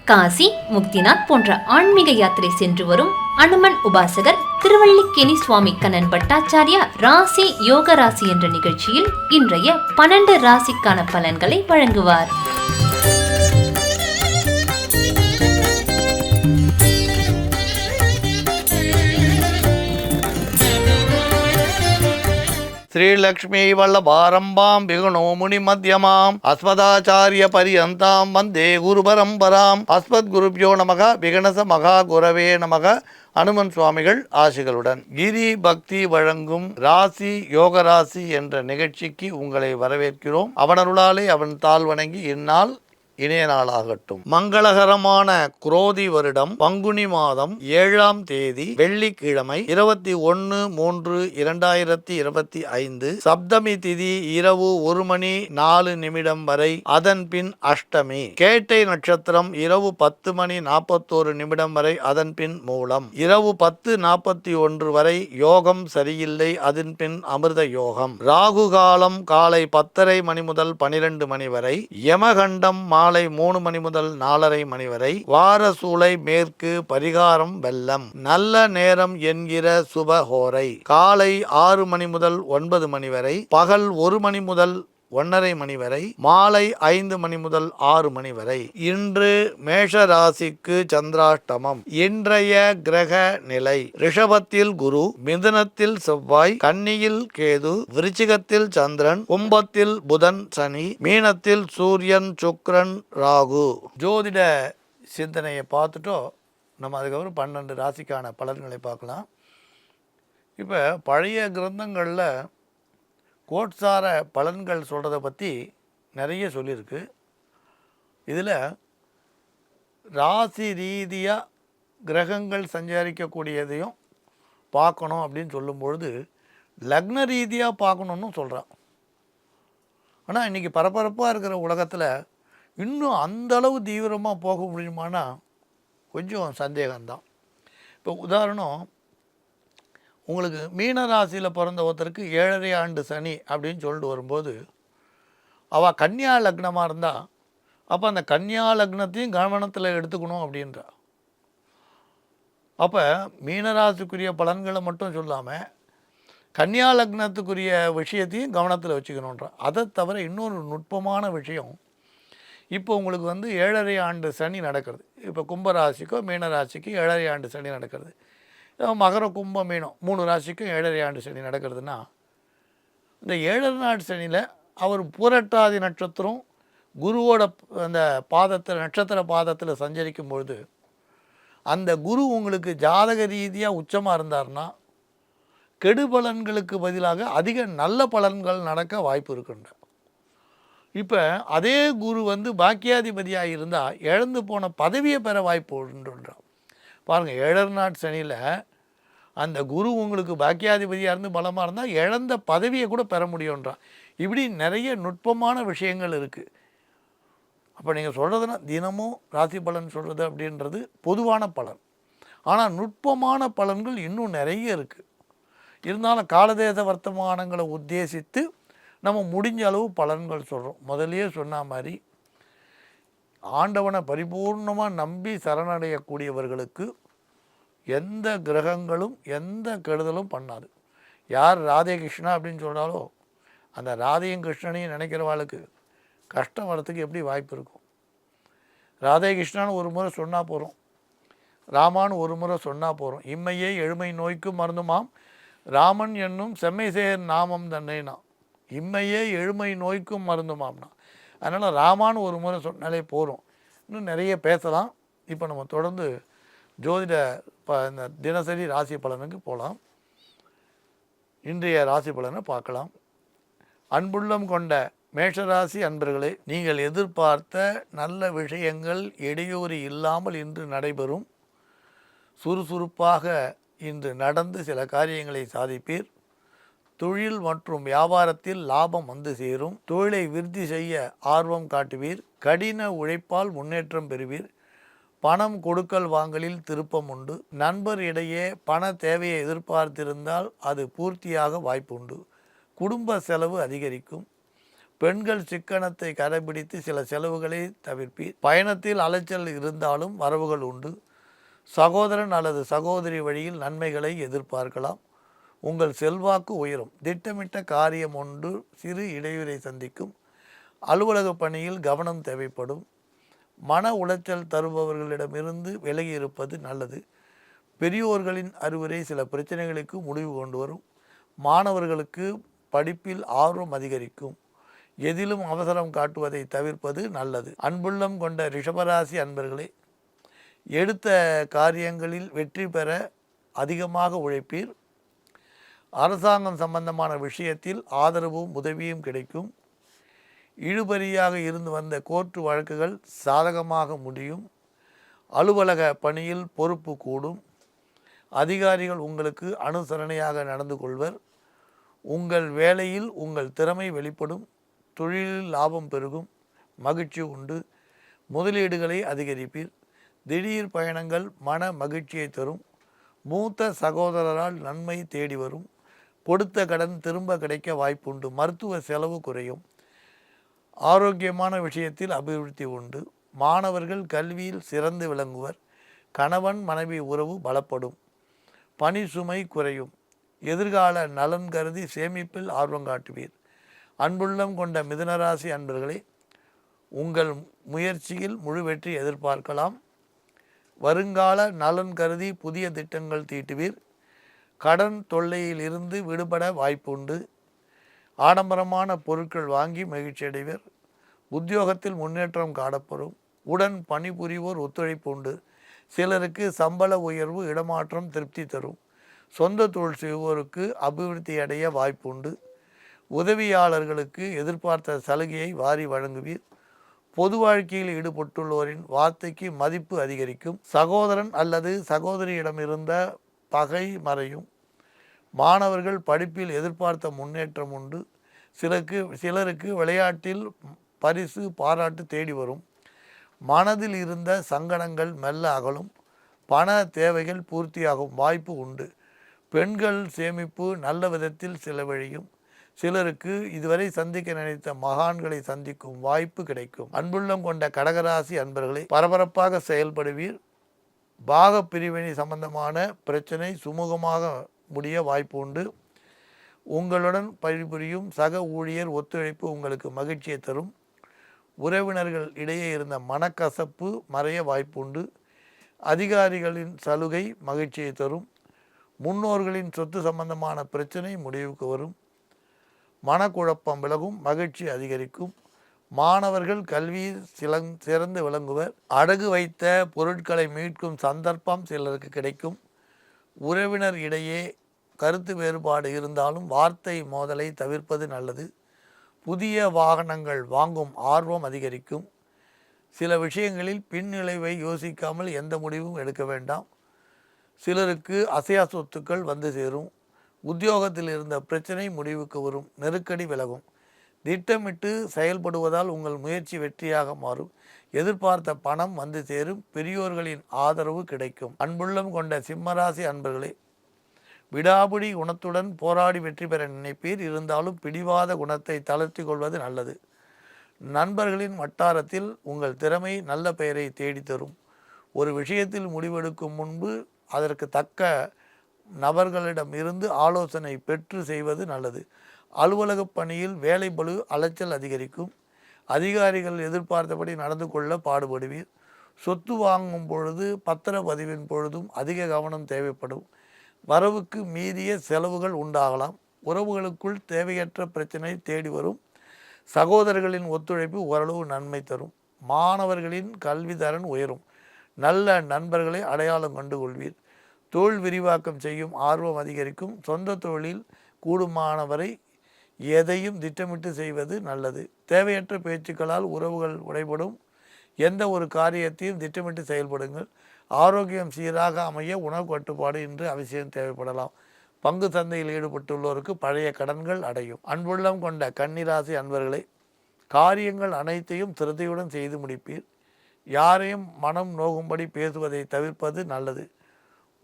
காசி, முக்திநாத் போன்ற ஆன்மீக யாத்திரை சென்று வரும் அனுமன் உபாசகர் திருவல்லிக்கேணி சுவாமி கண்ணன் பட்டாச்சாரியா ராசி யோக ராசி என்ற நிகழ்ச்சியில் இன்றைய 12 ராசிக்கான பலன்களை வழங்குவார். ஸ்ரீலக்ஷ்மி வல்லபாரம்பாம் விகுணோ முனி மத்தியமாம் அஸ்மதாச்சாரிய பரியந்தாம் வந்தே குரு பரம்பராம். அஸ்மத் குருப்யோ நமக விகணச மகா குரவே நமக. அனுமன் சுவாமிகள் ஆசிகளுடன் கிரி பக்தி வழங்கும் ராசி யோக ராசி என்ற நிகழ்ச்சிக்கு உங்களை வரவேற்கிறோம். அவனருளாலே அவன் தாழ் வணங்கி இந்நாள் இணைய நாளாகட்டும். மங்களகரமான குரோதி வருடம் பங்குனி மாதம் 7ஆம் தேதி வெள்ளிக்கிழமை 21/3/2025 சப்தமி திதி இரவு 1 மணி 4 நிமிடம் வரை. அதன் பின் அஷ்டமி. கேட்டை நட்சத்திரம் இரவு 10 மணி 41 நிமிடம் வரை. அதன் பின் மூலம். இரவு 10:41 வரை யோகம் சரியில்லை. அதன் பின் அமிர்த யோகம். ராகு காலம் காலை 10:30 மணி முதல் 12 மணி வரை. யமகண்டம் மாலை 3 மணி முதல் 4:30 மணி வரை. வார சூளை மேற்கு. பரிகாரம் வெள்ளம். நல்ல நேரம் என்கிற சுபஹோரை காலை 6 மணி முதல் 9 மணி வரை. பகல் 1 மணி முதல் 1:30 மணி வரை. மாலை 5 மணி முதல் 6 மணி வரை. இன்று மேஷ ராசிக்கு சந்திராஷ்டமம். இன்றைய கிரக நிலை: ரிஷபத்தில் குரு, மிதுனத்தில் செவ்வாய், கன்னியில் கேது, விருச்சிகத்தில் சந்திரன், கும்பத்தில் புதன் சனி, மீனத்தில் சூரியன் சுக்கிரன் ராகு. ஜோதிட சிந்தனையை பார்த்துட்டோம். நம்ம அதுக்கப்புறம் 12 ராசிக்கான பலன்களை பார்க்கலாம். இப்போ பழைய கிரந்தங்களில் கோட்சார பலன்கள் சொல்கிறத பற்றி நிறைய சொல்லியிருக்கு. இதில் ராசி ரீதியாக கிரகங்கள் சஞ்சரிக்கக்கூடியதையும் பார்க்கணும் அப்படின்னு சொல்லும்பொழுது லக்ன ரீதியாக பார்க்கணுன்னு சொல்கிறான். ஆனால் இன்றைக்கி பரபரப்பாக இருக்கிற உலகத்தில் இன்னும் அந்தளவு தீவிரமாக போக முடியுமானா கொஞ்சம் சந்தேகம்தான். இப்போ உதாரணம், உங்களுக்கு மீன ராசியில் பிறந்த ஒருத்தருக்கு 7.5 ஆண்டு சனி அப்படின்னு சொல்லிட்டு வரும்போது அவள் கன்னியா லக்னமாக இருந்தால் அப்போ அந்த கன்னியா லக்னத்தையும் கவனத்தில் எடுத்துக்கணும் அப்படின்றா. அப்போ மீனராசிக்குரிய பலன்களை மட்டும் சொல்லாமல் கன்னியா லக்னத்துக்குரிய விஷயத்தையும் கவனத்தில் வச்சுக்கணுன்றா. அதை தவிர இன்னொரு நுட்பமான விஷயம், இப்போ உங்களுக்கு 7.5 ஆண்டு சனி நடக்கிறது. இப்போ கும்பராசிக்கோ மீனராசிக்கு 7.5 ஆண்டு சனி நடக்கிறது. மகர கும்ப மீனம் 3 ராசிக்கும் 7.5 ஆண்டு சனி நடக்கிறதுனா, இந்த 7.5 ஆண்டு சனியில் அவர் பூரட்டாதி நட்சத்திரம் குருவோட அந்த பாதத்தில் நட்சத்திர பாதத்தில் சஞ்சரிக்கும் பொழுது அந்த குரு உங்களுக்கு ஜாதக ரீதியாக உச்சமாக இருந்தார்னா கெடு பலன்களுக்கு பதிலாக அதிக நல்ல பலன்கள் நடக்க வாய்ப்பு இருக்குன்ற. இப்போ அதே குரு பாக்கியாதிபதியாக இருந்தால் இழந்து போன பதவியை பெற வாய்ப்பு உண்டுன்றான். பாருங்கள், 7.5 ஆண்டு சனியில் அந்த குரு உங்களுக்கு பாக்கியாதிபதியாக இருந்து பலமாக இருந்தால் இழந்த பதவியை கூட பெற முடியுன்றான். இப்படி நிறைய நுட்பமான விஷயங்கள் இருக்குது. அப்போ நீங்கள் சொல்கிறதுனா தினமும் ராசி பலன் சொல்கிறது அப்படின்றது பொதுவான பலன். ஆனால் நுட்பமான பலன்கள் இன்னும் நிறைய இருக்குது. இருந்தாலும் காலதேச வர்த்தமானங்களை உத்தேசித்து நம்ம முடிஞ்ச அளவு பலன்கள் சொல்கிறோம். முதலையே சொன்ன மாதிரி ஆண்டவனை பரிபூர்ணமாக நம்பி சரணடையக்கூடியவர்களுக்கு எந்த கிரகங்களும் எந்த கெடுதலும் பண்ணாது. யார் ராதே கிருஷ்ணா அப்படின்னு சொல்கிறாலோ அந்த ராதையும் கிருஷ்ணனையும் நினைக்கிறவாளுக்கு கஷ்டம் வரத்துக்கு எப்படி வாய்ப்பு இருக்கும்? ராதே கிருஷ்ணான்னு ஒரு முறை சொன்னால் போகிறோம், ராமான்னு ஒரு முறை சொன்னால் போகிறோம். இம்மையே எழுமை நோய்க்கும் மருந்துமாம் ராமன் என்னும் செம்மை சேர் நாமம் தன்னைனா. இம்மையே எழுமை நோய்க்கும் மருந்துமாம்னா. அதனால் ராமான்னு ஒரு முறை சொன்னாலே போகிறோம். இன்னும் நிறைய பேசலாம். இப்போ நம்ம தொடர்ந்து ஜோதிட இந்த தினசரி ராசி பலனுக்கு போகலாம். இன்றைய ராசி பலனை பார்க்கலாம். அன்புள்ளம் கொண்ட மேஷராசி அன்பர்களே, நீங்கள் எதிர்பார்த்த நல்ல விஷயங்கள் இடையூறு இல்லாமல் இன்று நடைபெறும். சுறுசுறுப்பாக இன்று நடந்து சில காரியங்களை சாதிப்பீர். தொழில் மற்றும் வியாபாரத்தில் லாபம் சேரும். தொழிலை விருத்தி செய்ய ஆர்வம் காட்டுவீர். கடின உழைப்பால் முன்னேற்றம் பெறுவீர். பணம் கொடுக்கல் வாங்கலில் திருப்பம் உண்டு. நண்பர் இடையே பண தேவையை எதிர்பார்த்திருந்தால் அது பூர்த்தியாக வாய்ப்புண்டு. குடும்ப செலவு அதிகரிக்கும். பெண்கள் சிக்கனத்தை கடைபிடித்து சில செலவுகளை தவிர்ப்பீர். பயணத்தில் அலைச்சல் இருந்தாலும் வரவுகள் உண்டு. சகோதரன் அல்லது சகோதரி வழியில் நன்மைகளை எதிர்பார்க்கலாம். உங்கள் செல்வாக்கு உயரும். திட்டமிட்ட காரியம் ஒன்று சிறு இடையூறை சந்திக்கும். அலுவலக பணியில் கவனம் தேவைப்படும். மன உளைச்சல் தருபவர்களிடமிருந்து விலகி இருப்பது நல்லது. பெரியோர்களின் அறிவுரை சில பிரச்சனைகளுக்கு முடிவு கொண்டு வரும். மாணவர்களுக்கு படிப்பில் ஆர்வம் அதிகரிக்கும். எதிலும் அவசரம் காட்டுவதை தவிர்ப்பது நல்லது. அன்புள்ளம் கொண்ட ரிஷபராசி அன்பர்களே, எடுத்த காரியங்களில் வெற்றி பெற அதிகமாக உழைப்பீர். அரசாங்கம் சம்பந்தமான விஷயத்தில் ஆதரவும் உதவியும் கிடைக்கும். இழுபறியாக இருந்து வந்த கோர்ட்டு வழக்குகள் சாதகமாக முடியும். அலுவலக பணியில் பொறுப்பு கூடும். அதிகாரிகள் உங்களுக்கு அனுசரணையாக நடந்து கொள்வர். உங்கள் வேலையில் உங்கள் திறமை வெளிப்படும். தொழிலில் லாபம் பெருகும். மகிழ்ச்சி உண்டு. முதலீடுகளை அதிகரிப்பீர். திடீர் பயணங்கள் மன மகிழ்ச்சியை தரும். மூத்த சகோதரரால் நன்மை தேடி வரும். கொடுத்த கடன் திரும்ப கிடைக்க வாய்ப்புண்டு. மருத்துவ செலவு குறையும். ஆரோக்கியமான விஷயத்தில் அபிவிருத்தி உண்டு. மாணவர்கள் கல்வியில் சிறந்து விளங்குவர். கணவன் மனைவி உறவு பலப்படும். பணி சுமை குறையும். எதிர்கால நலன் கருதி சேமிப்பில் ஆர்வம் காட்டுவீர். அன்புள்ளம் கொண்ட மிதுனராசி அன்பர்களே, உங்கள் முயற்சியில் முழு வெற்றி எதிர்பார்க்கலாம். வருங்கால நலன் கருதி புதிய திட்டங்கள் தீட்டுவீர். கடன் தொல்லையில் இருந்து விடுபட வாய்ப்புண்டு. ஆடம்பரமான பொருட்கள் வாங்கி மகிழ்ச்சி அடைவர். உத்தியோகத்தில் முன்னேற்றம் காணப்படும். உடன் பணிபுரிவோர் ஒத்துழைப்பு உண்டு. சிலருக்கு சம்பள உயர்வு, இடமாற்றம் திருப்தி தரும். சொந்த தொழில் செய்வோருக்கு அபிவிருத்தி அடைய வாய்ப்புண்டு. உதவியாளர்களுக்கு எதிர்பார்த்த சலுகையை வாரி வழங்குவீர். பொது வாழ்க்கையில் ஈடுபட்டுள்ளோரின் வார்த்தைக்கு மதிப்பு அதிகரிக்கும். சகோதரன் அல்லது சகோதரியிடமிருந்த பகை மறையும். மாணவர்கள் படிப்பில் எதிர்பார்த்த முன்னேற்றம் உண்டு. சிலருக்கு விளையாட்டில் பரிசு பாராட்டு தேடி வரும். மனதில் இருந்த சங்கடங்கள் மெல்ல அகலும். பண தேவைகள் பூர்த்தியாகும் வாய்ப்பு உண்டு. பெண்கள் சேமிப்பு நல்ல விதத்தில் செலவழியும். சிலருக்கு இதுவரை சந்திக்க நினைத்த மகான்களை சந்திக்கும் வாய்ப்பு கிடைக்கும். அன்புள்ளம் கொண்ட கடகராசி அன்பர்களை, பரபரப்பாக செயல்படுவீர். பாக பிரிவினை சம்பந்தமான பிரச்சனை சுமூகமாக முடிய வாய்ப்பு உண்டு. உங்களுடன் பணிபுரியும் சக ஊழியர் ஒத்துழைப்பு உங்களுக்கு மகிழ்ச்சியை தரும். உறவினர்கள் இடையே இருந்த மனக்கசப்பு மறைய வாய்ப்புண்டு. அதிகாரிகளின் சலுகை மகிழ்ச்சியை தரும். முன்னோர்களின் சொத்து சம்பந்தமான பிரச்சனை முடிவுக்கு வரும். மனக்குழப்பம் விலகும். மகிழ்ச்சி அதிகரிக்கும். மாணவர்கள் கல்வியில் சிறந்து விளங்குவர். அடகு வைத்த பொருட்களை மீட்கும் சந்தர்ப்பம் சிலருக்கு கிடைக்கும். உறவினர் இடையே கருத்து வேறுபாடு இருந்தாலும் வார்த்தை மோதலை தவிர்ப்பது நல்லது. புதிய வாகனங்கள் வாங்கும் ஆர்வம் அதிகரிக்கும். சில விஷயங்களில் பின்னிளைவை யோசிக்காமல் எந்த முடிவும் எடுக்க வேண்டாம். சிலருக்கு அசையா சொத்துக்கள் வந்து சேரும். உத்தியோகத்தில் இருந்த பிரச்சனை முடிவுக்கு வரும். நெருக்கடி விலகும். திட்டமிட்டு செயல்படுவதால் உங்கள் முயற்சி வெற்றியாக மாறும். எதிர்பார்த்த பணம் வந்து சேரும். பெரியோர்களின் ஆதரவு கிடைக்கும். அன்புள்ளம் கொண்ட சிம்மராசி அன்பர்களே, விடாபிடி குணத்துடன் போராடி வெற்றி பெற நினைப்பீர். இருந்தாலும் பிடிவாத குணத்தை தளர்த்தி கொள்வது நல்லது. நண்பர்களின் வட்டாரத்தில் உங்கள் திறமை நல்ல பெயரை தேடித்தரும். ஒரு விஷயத்தில் முடிவெடுக்கும் முன்பு அதற்கு தக்க நபர்களிடம் இருந்து ஆலோசனை பெற்று செய்வது நல்லது. அலுவலக பணியில் வேலை பளு அலைச்சல் அதிகரிக்கும். அதிகாரிகள் எதிர்பார்த்தபடி நடந்து கொள்ள பாடுபடுவீர். சொத்து வாங்கும் பொழுது பத்திரப்பதிவின் பொழுதும் அதிக கவனம் தேவைப்படும். வரவுக்கு மீறிய செலவுகள் உண்டாகலாம். உறவுகளுக்குள் தேவையற்ற பிரச்சனை தேடி வரும். சகோதரர்களின் ஒத்துழைப்பு ஓரளவு நன்மை தரும். மாணவர்களின் கல்வித்தரன் உயரும். நல்ல நண்பர்களை அடையாளம் கண்டு கொள்வீர். தொழில் விரிவாக்கம் செய்யும் ஆர்வம் அதிகரிக்கும். சொந்த தொழிலில் கூடுமானவரை எதையும் திட்டமிட்டு செய்வது நல்லது. தேவையற்ற பேச்சுக்களால் உறவுகள் உடைபடும். எந்த ஒரு காரியத்தையும் திட்டமிட்டு செயல்படுங்கள். ஆரோக்கியம் சீராக அமைய உணவு கட்டுப்பாடு இன்று அவசியம் தேவைப்படலாம். பங்கு சந்தையில் ஈடுபட்டுள்ளோருக்கு பழைய கடன்கள் அடையும். அன்புள்ளம் கொண்ட கன்னிராசி அன்பர்களை, காரியங்கள் அனைத்தையும் சிரத்தையுடன் செய்து முடிப்பீர். யாரையும் மனம் நோகும்படி பேசுவதை தவிர்ப்பது நல்லது.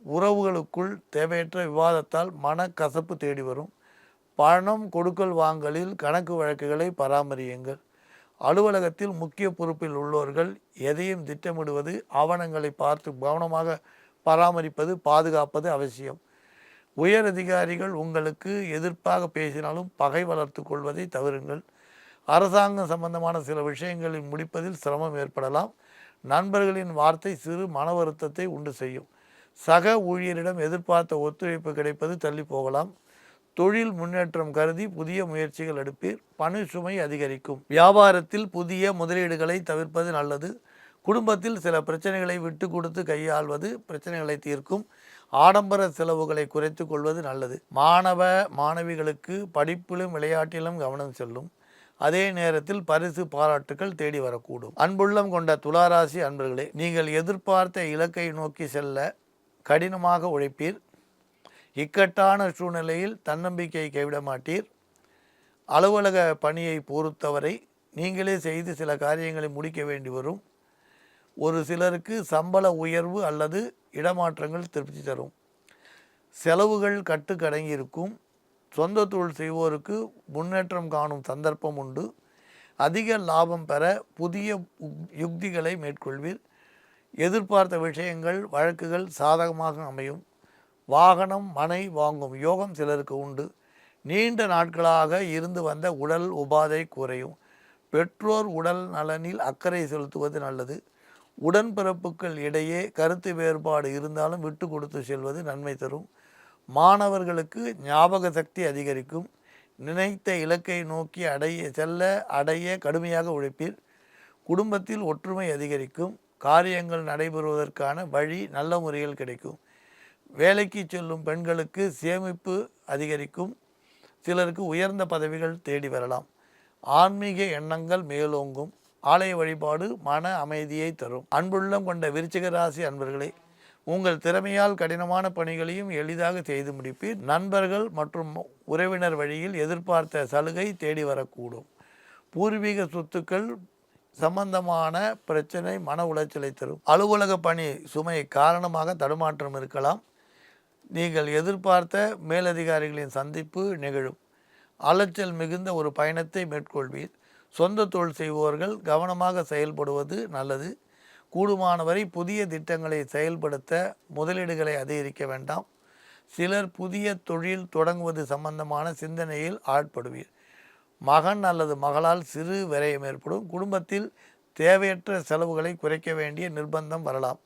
உறவுகளுக்குள் தேவையற்ற விவாதத்தால் மனக்கசப்பு தேடி வரும். பணம் கொடுக்கல் வாங்கலில் கணக்கு வழக்குகளை பராமரியுங்கள். அலுவலகத்தில் முக்கிய பொறுப்பில் உள்ளவர்கள் எதையும் திட்டமிடுவது, ஆவணங்களை பார்த்து கவனமாக பராமரிப்பது, பாதுகாப்பது அவசியம். உயர் அதிகாரிகள் உங்களுக்கு எதிர்ப்பாக பேசினாலும் பகை வளர்த்து கொள்வதை தவிருங்கள். அரசாங்கம் சம்பந்தமான சில விஷயங்களில் முடிப்பதில் சிரமம் ஏற்படலாம். நண்பர்களின் வார்த்தை சிறு மன வருத்தத்தை உண்டு செய்யும். சக ஊழியரிடம் எதிர்பார்த்த ஒத்துழைப்பு கிடைப்பது தள்ளி போகலாம். தொழில் முன்னேற்றம் கருதி புதிய முயற்சிகள் எடுப்பீர். பணி சுமை அதிகரிக்கும். வியாபாரத்தில் புதிய முதலீடுகளை தவிர்ப்பது நல்லது. குடும்பத்தில் சில பிரச்சனைகளை விட்டு கொடுத்து கையாள்வது பிரச்சனைகளை தீர்க்கும். ஆடம்பர செலவுகளை குறைத்து கொள்வது நல்லது. மாணவிகளுக்கு படிப்பிலும் விளையாட்டிலும் கவனம் செல்லும். அதே நேரத்தில் பரிசு பாராட்டுகள் தேடி வரக்கூடும். அன்புள்ளம் கொண்ட துளாராசி அன்பர்களே, நீங்கள் எதிர்பார்த்த இலக்கை நோக்கி செல்ல கடினமாக உழைப்பீர். இக்கட்டான சூழ்நிலையில் தன்னம்பிக்கையை கைவிட மாட்டீர். அலுவலக பணியை பொறுத்தவரை நீங்களே செய்து சில காரியங்களை முடிக்க வேண்டி வரும். ஒரு சிலருக்கு சம்பள உயர்வு அல்லது இடமாற்றங்கள் திருப்தி தரும். செலவுகள் கட்டுக்கடங்கியிருக்கும். சொந்த தொழில் செய்வோருக்கு முன்னேற்றம் காணும் சந்தர்ப்பம் உண்டு. அதிக லாபம் பெற புதிய யுக்திகளை மேற்கொள்வீர். எதிர்பார்த்த விஷயங்கள் வழக்குகள் சாதகமாக அமையும். வாகனம் மனை வாங்கும் யோகம் சிலருக்கு உண்டு. நீண்ட நாட்களாக இருந்து வந்த உடல் உபாதை குறையும். பெற்றோர் உடல் நலனில் அக்கறை செலுத்துவது நல்லது. உடன்பிறப்புகள் இடையே கருத்து வேறுபாடு இருந்தாலும் விட்டு கொடுத்து செல்வது நன்மை தரும். மாணவர்களுக்கு ஞாபக சக்தி அதிகரிக்கும். நினைத்த இலக்கை நோக்கி அடைய கடுமையாக உழைப்பீர். குடும்பத்தில் ஒற்றுமை அதிகரிக்கும். காரியங்கள் நடைபெறுவதற்கான வழி நல்ல முறையில் கிடைக்கும். வேலைக்கு செல்லும் பெண்களுக்கு சேமிப்பு அதிகரிக்கும். சிலருக்கு உயர்ந்த பதவிகள் தேடி வரலாம். ஆன்மீக எண்ணங்கள் மேலோங்கும். ஆலய வழிபாடு மன அமைதியை தரும். அன்புள்ளம் கொண்ட விருச்சிக ராசி அன்பர்களே, உங்கள் திறமையால் கடினமான பணிகளையும் எளிதாக செய்து முடிப்பீர். நண்பர்கள் மற்றும் உறவினர் வழியில் எதிர்பார்த்த சலுகை தேடி வரக்கூடும். பூர்வீக சொத்துக்கள் சம்பந்தமான பிரச்சனை மன உளைச்சலை தரும். அலுவலக பணி சுமை காரணமாக தடுமாற்றம் இருக்கலாம். நீங்கள் எதிர்பார்த்த மேலதிகாரிகளின் சந்திப்பு நிகழும். அலைச்சல் மிகுந்த ஒரு பயணத்தை மேற்கொள்வீர். சொந்த தொழில் செய்பவர்கள் கவனமாக செயல்படுவது நல்லது. கூடுமானவரை புதிய திட்டங்களை செயல்படுத்த முதலீடுகளை அதிகரிக்க வேண்டாம். சிலர் புதிய தொழில் தொடங்குவது சம்பந்தமான சிந்தனையில் ஆட்படுவீர். மகன் அல்லது மகளால் சிறு விரயம் ஏற்படும். குடும்பத்தில் தேவையற்ற செலவுகளை குறைக்க வேண்டிய நிர்பந்தம் வரலாம்.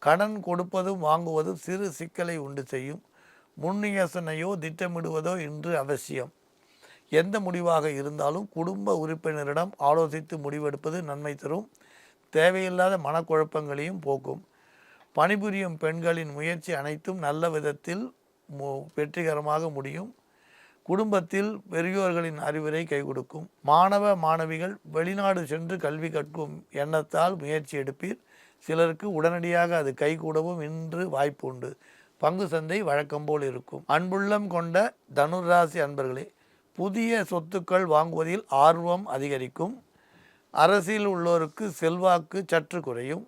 கடன் கொடுப்பதும் வாங்குவதும் சிறு சிக்கலை உண்டு செய்யும். முன் யோசனையோ திட்டமிடுவதோ இன்று அவசியம். எந்த முடிவாக இருந்தாலும் குடும்ப உறுப்பினரிடம் ஆலோசித்து முடிவெடுப்பது நன்மை தரும். தேவையில்லாத மனக்குழப்பங்களையும் போக்கும். பணிபுரியும் பெண்களின் முயற்சி அனைத்தும் நல்ல விதத்தில் வெற்றிகரமாக முடியும். குடும்பத்தில் பெரியோர்களின் அறிவுரை கை கொடுக்கும். மாணவிகள் வெளிநாடு சென்று கல்வி கற்கும் எண்ணத்தால் முயற்சி எடுப்பீர். சிலருக்கு உடனடியாக அது கைகூடவும் இன்று வாய்ப்பு உண்டு. பங்கு சந்தை வழக்கம் போல் இருக்கும். அன்புள்ளம் கொண்ட தனுராசி அன்பர்களே, புதிய சொத்துக்கள் வாங்குவதில் ஆர்வம் அதிகரிக்கும். அரசியல் உள்ளோருக்கு செல்வாக்கு சற்று குறையும்.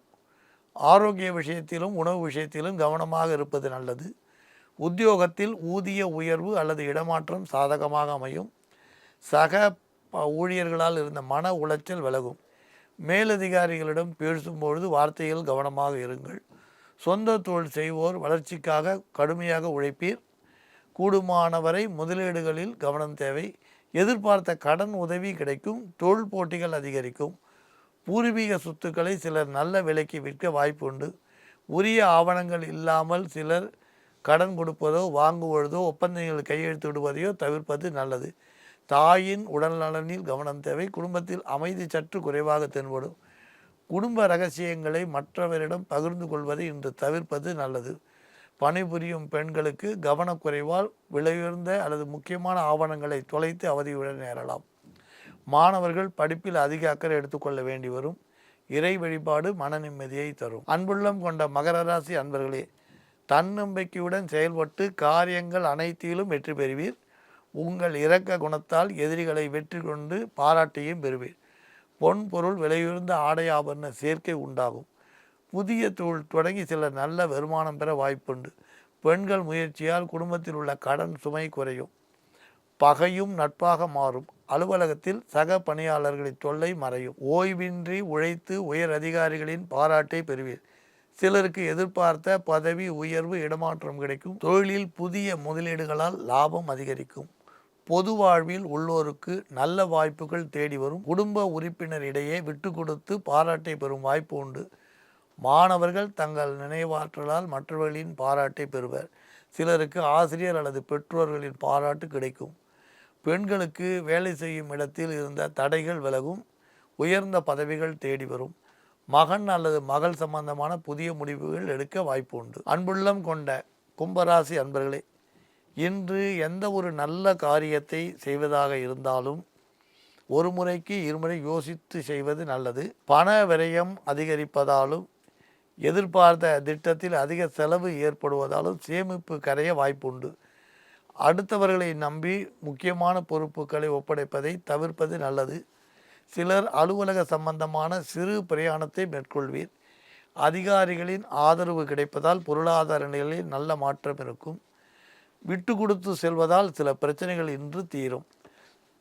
ஆரோக்கிய விஷயத்திலும் உணவு விஷயத்திலும் கவனமாக இருப்பது நல்லது. உத்தியோகத்தில் ஊதிய உயர்வு அல்லது இடமாற்றம் சாதகமாக அமையும். சக ஊழியர்களால் இருந்த மன உளைச்சல் விலகும். மேலதிகாரிகளிடம் பேசும்பொழுது வார்த்தையில் கவனமாக இருங்கள். சொந்த தொழில் செய்வோர் வளர்ச்சிக்காக கடுமையாக உழைப்பீர். கூடுமானவரை முதலீடுகளில் கவனம் தேவை. எதிர்பார்த்த கடன் உதவி கிடைக்கும். தொழில் போட்டிகள் அதிகரிக்கும். பூர்வீக சொத்துக்களை சிலர் நல்ல விலைக்கு விற்க வாய்ப்பு உண்டு. உரிய ஆவணங்கள் இல்லாமல் சிலர் கடன் கொடுப்பதோ வாங்குவதோ ஒப்பந்தங்கள் கையெழுத்து விடுவதையோ தவிர்ப்பது நல்லது. தாயின் உடல் நலனில் கவனம் தேவை. குடும்பத்தில் அமைதி சற்று குறைவாக தென்படும். குடும்ப ரகசியங்களை மற்றவரிடம் பகிர்ந்து கொள்வதை இன்று தவிர்ப்பது நல்லது. பணிபுரியும் பெண்களுக்கு கவனக்குறைவால் விலையுயர்ந்த அல்லது முக்கியமான ஆவணங்களை தொலைத்து அவதியுடன் நேரலாம். மாணவர்கள் படிப்பில் அதிக அக்கறை எடுத்துக்கொள்ள வேண்டி வரும். இறை வழிபாடு மன நிம்மதியை தரும். அன்புள்ளம் கொண்ட மகர ராசி அன்பர்களே, தன்னம்பிக்கையுடன் செயல்பட்டு காரியங்கள் அனைத்திலும் வெற்றி பெறுவீர். உங்கள் இரக்க குணத்தால் எதிரிகளை வெற்றி கொண்டு பாராட்டியும் பெறுவீர். பொன் பொருள் விலையுயர்ந்த ஆடை ஆபரண சேர்க்கை உண்டாகும். புதிய தொழில் தொடங்கி சிலர் நல்ல வருமானம் பெற வாய்ப்புண்டு. பெண்கள் முயற்சியால் குடும்பத்தில் உள்ள கடன் சுமை குறையும். பகையும் நட்பாக மாறும். அலுவலகத்தில் சக பணியாளர்களின் தொல்லை மறையும். ஓய்வின்றி உழைத்து உயர் அதிகாரிகளின் பாராட்டை பெறுவீர். சிலருக்கு எதிர்பார்த்த பதவி உயர்வு இடமாற்றம் கிடைக்கும். தொழிலில் புதிய முதலீடுகளால் லாபம் அதிகரிக்கும். பொது வாழ்வில் உள்ளோருக்கு நல்ல வாய்ப்புகள் தேடி வரும். குடும்ப உறுப்பினரிடையே விட்டு கொடுத்து பாராட்டை பெறும் வாய்ப்பு உண்டு. மாணவர்கள் தங்கள் நினைவாற்றலால் மற்றவர்களின் பாராட்டை பெறுவர். சிலருக்கு ஆசிரியர் அல்லது பெற்றோர்களின் பாராட்டு கிடைக்கும். பெண்களுக்கு வேலை செய்யும் இடத்தில் இருந்த தடைகள் விலகும். உயர்ந்த பதவிகள் தேடி வரும். மகன் அல்லது மகள் சம்பந்தமான புதிய முடிவுகள் எடுக்க வாய்ப்பு உண்டு. அன்புள்ளம் கொண்ட கும்பராசி அன்பர்களே, இன்று எந்த ஒரு நல்ல காரியத்தை செய்வதாக இருந்தாலும் ஒரு முறைக்கு இருமுறை யோசித்து செய்வது நல்லது. பண விரயம் அதிகரிப்பதாலும் எதிர்பார்த்த திட்டத்தில் அதிக செலவு ஏற்படுவதாலும் சேமிப்பு கரைய வாய்ப்புண்டு. அடுத்தவர்களை நம்பி முக்கியமான பொறுப்புகளை ஒப்படைப்பதை தவிர்ப்பது நல்லது. சிலர் அலுவலக சம்பந்தமான சிறு பிரயாணத்தை மேற்கொள்வீர். அதிகாரிகளின் ஆதரவு கிடைப்பதால் பொருளாதார நிலையில் நல்ல மாற்றம் இருக்கும். விட்டு கொடுத்து செல்வதால் சில பிரச்சனைகள் இன்று தீரும்.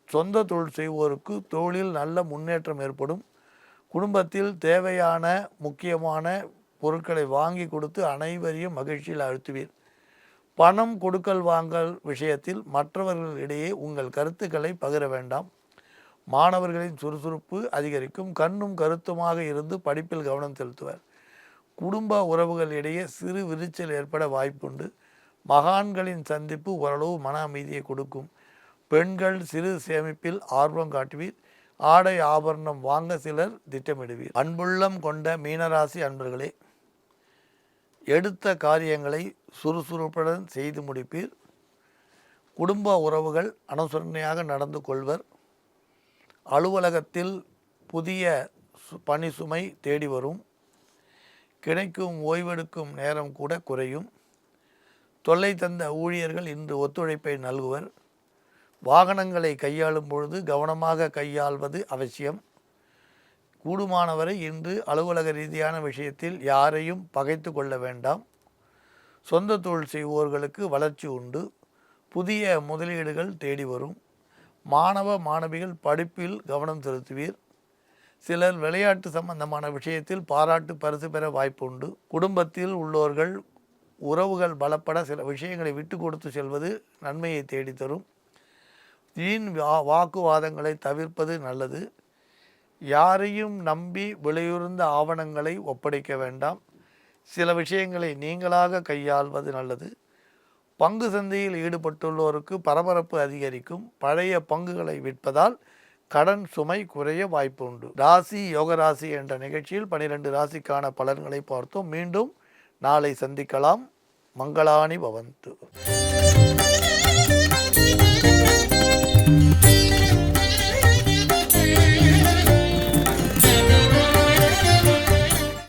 சொந்த தொழில் செய்வோருக்கு தொழிலில் நல்ல முன்னேற்றம் ஏற்படும். குடும்பத்தில் தேவையான முக்கியமான பொருட்களை வாங்கி கொடுத்து அனைவரையும் மகிழ்ச்சியில் அழுத்துவீர். பணம் கொடுக்கல் வாங்கல் விஷயத்தில் மற்றவர்களிடையே உங்கள் கருத்துக்களை பகிர வேண்டாம். மாணவர்களின் சுறுசுறுப்பு அதிகரிக்கும். கண்ணும் கருத்துமாக இருந்து படிப்பில் கவனம் செலுத்துவர். குடும்ப உறவுகளிடையே சிறு விரிச்சல் ஏற்பட வாய்ப்புண்டு. மகான்களின் சந்திப்பு ஓரளவு மன அமைதியை கொடுக்கும். பெண்கள் சிறு சேமிப்பில் ஆர்வம் காட்டுவீர். ஆடை ஆபரணம் வாங்க சிலர் திட்டமிடுவீர். அன்புள்ளம் கொண்ட மீனராசி அன்பர்களே, எடுத்த காரியங்களை சுறுசுறுப்புடன் செய்து முடிப்பீர். குடும்ப உறவுகள் அனுசரணையாக நடந்து கொள்வர். அலுவலகத்தில் புதிய பணி சுமை தேடி வரும். கிடைக்கும் ஓய்வெடுக்கும் நேரம் கூட குறையும். தொல்லை தந்த ஊழியர்கள் இன்று ஒத்துழைப்பை நல்குவர். வாகனங்களை கையாளும் பொழுது கவனமாக கையாள்வது அவசியம். கூடுமானவரை இன்று அலுவலக ரீதியான விஷயத்தில் யாரையும் பகைத்து கொள்ள வேண்டாம். சொந்த தொழில் செய்வோர்களுக்கு வளர்ச்சி உண்டு. புதிய முதலீடுகள் தேடி வரும். மாணவ மாணவிகள் படிப்பில் கவனம் செலுத்துவீர். சிலர் விளையாட்டு சம்பந்தமான விஷயத்தில் பாராட்டு பரிசு பெற வாய்ப்புண்டு. குடும்பத்தில் உள்ளோர்கள் உறவுகள் பலப்பட சில விஷயங்களை விட்டு கொடுத்து செல்வது நன்மையை தேடித்தரும். வீண் வாக்குவாதங்களை தவிர்ப்பது நல்லது. யாரையும் நம்பி விலையுறந்த ஆவணங்களை ஒப்படைக்க வேண்டாம். சில விஷயங்களை நீங்களாக கையாள்வது நல்லது. பங்கு சந்தையில் ஈடுபட்டுள்ளோருக்கு பரபரப்பு அதிகரிக்கும். பழைய பங்குகளை விற்பதால் கடன் சுமை குறைய வாய்ப்பு உண்டு. ராசி யோகராசி என்ற நிகழ்ச்சியில் 12 ராசிக்கான பலன்களை பார்த்தோம். மீண்டும் நாளை சந்திக்கலாம். மங்களானி பவந்து.